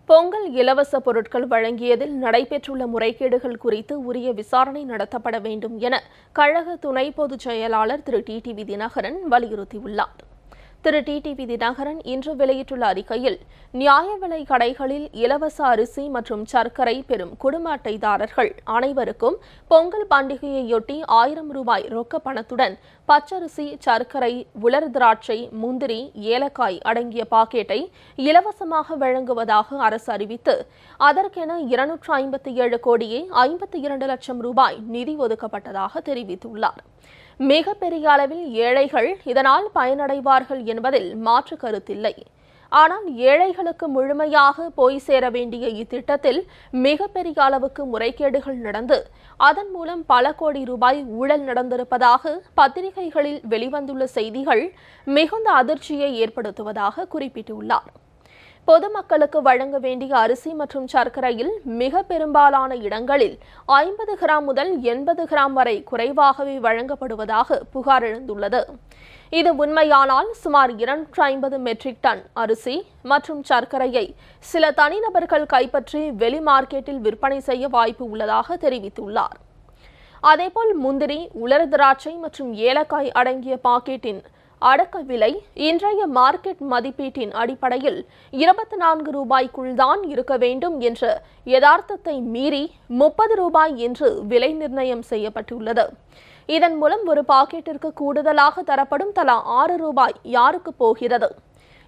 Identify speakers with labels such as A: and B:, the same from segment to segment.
A: பொங்கல் இலவச பொருட்கள் வழங்கியதில் நடைபெற்றுள்ள முறைகேடுகள் குறித்து உரிய விசாரணை நடத்தப்பட வேண்டும் என கழக துணை பொதுச் செயலாளர் திரு டிடிவி தினகரன் வலியுறுத்தியுள்ளார். திரு டிடிவி தினகரன் இன்று வெளியிட்டுள்ள அறிக்கையில், நியாய விலை கடைகளில் இலவச அரிசி மற்றும் சர்க்கரை பெறும் குடும்ப அட்டைதாரர்கள் அனைவருக்கும் பொங்கல் பண்டிகையையொட்டி 1000 ரூபாய் ரொக்க பணத்துடன் பச்சரிசி, சர்க்கரை, உலர் திராட்சை, முந்திரி, ஏலக்காய் அடங்கிய பாக்கெட்டை இலவசமாக வழங்குவதாக அரசு அறிவித்து, அதற்கென 257 கோடியே 52 லட்சம் ரூபாய் நிதி ஒதுக்கப்பட்டதாக தெரிவித்துள்ளார். மிகப்பெரிய அளவில் ஏழைகள் இதனால் பயனடைவார்கள் என்பதில் மாற்று கருத்தில்லை. ஆனால் ஏழைகளுக்கு முழுமையாக போய் சேர வேண்டிய இத்திட்டத்தில் மிகப்பெரிய அளவுக்கு முறைகேடுகள் நடந்து அதன் மூலம் பல கோடி ரூபாய் ஊழல் நடந்திருப்பதாக பத்திரிகைகளில் வெளிவந்துள்ள செய்திகள் மிகுந்த அதிர்ச்சியை ஏற்படுத்துவதாக குறிப்பிட்டுள்ளார். பொதுமக்களுக்கு வழங்க வேண்டிய அரிசி மற்றும் சர்க்கரையில் மிக பெரும்பாலான இடங்களில் 50 கிராம் முதல் 80 கிராம் வரை குறைவாகவே வழங்கப்படுவதாக புகார் எழுந்துள்ளது. இது உண்மையானால் சுமார் 250 மெட்ரிக் டன் அரிசி மற்றும் சர்க்கரையை சில தனிநபர்கள் கைப்பற்றி வெளி மார்க்கெட்டில் விற்பனை செய்ய வாய்ப்பு உள்ளதாக தெரிவித்துள்ளார். அதேபோல் முந்திரி, உலர் திராட்சை மற்றும் ஏலக்காய் அடங்கிய பாக்கெட்டின் அடக்க விலை இன்றைய மார்க்கெட் மதிப்பீட்டின் அடிப்படையில் 24 ரூபாய்க்குள் தான் இருக்க வேண்டும் என்ற யதார்த்தத்தை மீறி 30 ரூபாய் என்று விலை நிர்ணயம் செய்யப்பட்டுள்ளது. இதன் மூலம் ஒரு பாக்கெட்டிற்கு கூடுதலாக தரப்படும் தலா 6 ரூபாய் யாருக்கு போகிறது?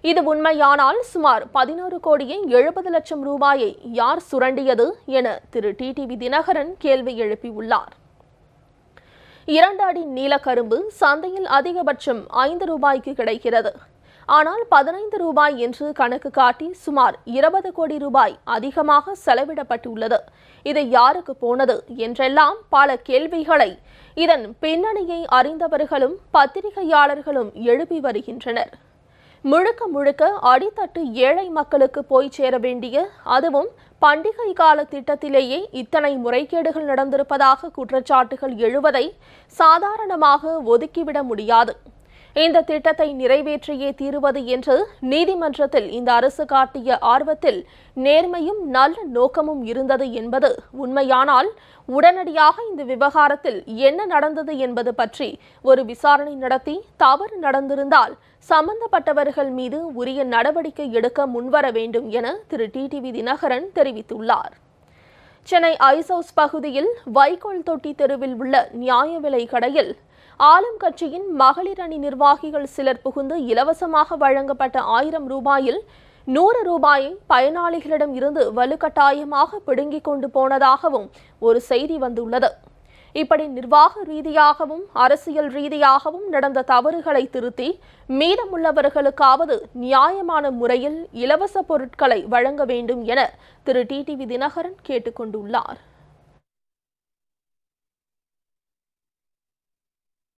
A: இது உண்மையானால் சுமார் 11 கோடியே 70 லட்சம் ரூபாயை யார் சுரண்டியது என திரு டிடிவி தினகரன் கேள்வி எழுப்பியுள்ளார். 2 அடி நீல கரும்பு சந்தையில் அதிகபட்சம் 5 ரூபாய்க்கு கிடைக்கிறது. ஆனால் 15 ரூபாய் என்று கணக்கு காட்டி சுமார் 20 கோடி ரூபாய் அதிகமாக செலவிடப்பட்டுள்ளது. இது யாருக்கு போனது என்றெல்லாம் பல கேள்விகளை இதன் பின்னணியை அறிந்தவர்களும் பத்திரிகையாளர்களும் எழுப்பி வருகின்றனர். முழுக்க முழுக்க அடித்தட்டு ஏழை மக்களுக்கு போய் சேர வேண்டிய, அதுவும் பண்டிகை கால திட்டத்திலேயே இத்தனை முறைகேடுகள் நடந்திருப்பதாக குற்றச்சாட்டுகள் எழுவதை சாதாரணமாக ஒதுக்கிவிட முடியாது. இந்த திட்டத்தை நிறைவேற்றியே தீருவது என்று நீதிமன்றத்தில் இந்த அரசு காட்டிய ஆர்வத்தில் நேர்மையும் நல்ல நோக்கமும் இருந்தது என்பது உண்மையானால், உடனடியாக இந்த விவகாரத்தில் என்ன நடந்தது என்பது பற்றி ஒரு விசாரணை நடத்தி தவறு நடந்திருந்தால் சம்பந்தப்பட்டவர்கள் மீது உரிய நடவடிக்கை எடுக்க முன்வர வேண்டும் என திரு டிடிவி தினகரன் தெரிவித்துள்ளார். சென்னை ஐசவுஸ் பகுதியில் வைக்கோல் தொட்டி தெருவில் உள்ள நியாய விலை கடையில் ஆளும் கட்சியின் மகளிர் அணி நிர்வாகிகள் சிலர் புகுந்து இலவசமாக வழங்கப்பட்ட 1000 ரூபாயில் 100 ரூபாயை பயனாளிகளிடம் இருந்து வலுக்கட்டாயமாக பிடுங்கிக் கொண்டு போனதாகவும் ஒரு செய்தி வந்துள்ளது. இப்படி நிர்வாக ரீதியாகவும் அரசியல் ரீதியாகவும் நடந்த தவறுகளை திருத்தி மீதமுள்ளவர்களுக்காவது நியாயமான முறையில் இலவச பொருட்களை வழங்க வேண்டும் என திரு டிடிவி தினகரன் கேட்டுக்கொண்டுள்ளார்.